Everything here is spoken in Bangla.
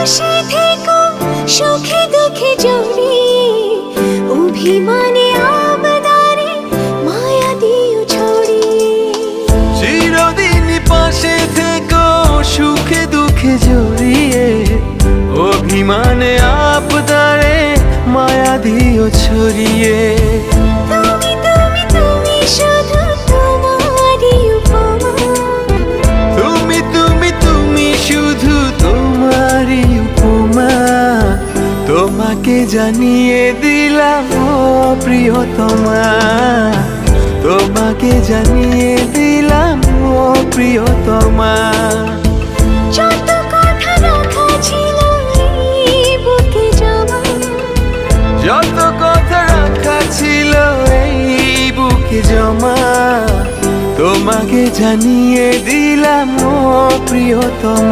পাশে থেকো সুখে দুঃখে জড়িয়ে, অভিমানে আবদারে মায়া দিও ছড়িয়ে। চিরদিন পাশে থেকো সুখে দুঃখে জড়িয়ে, অভিমানে আবদারে মায়া দিও ছড়িয়ে। তুমি তুমি তুমি শুধু তোমারই উপমা, তুমি তুমি তুমি শুধু তোমারই উপমা। তোমাকে জানিয়ে দিলাম ও প্রিয়তমা, তোমাকে জানিয়ে দিলাম ও প্রিয়তমা। যত কথা রাখা ছিল এই বুকে জমা, যত কথা রাখা ছিল এই বুকে জমা, তোমাকে জানিয়ে দিলাম ও প্রিয়তমা।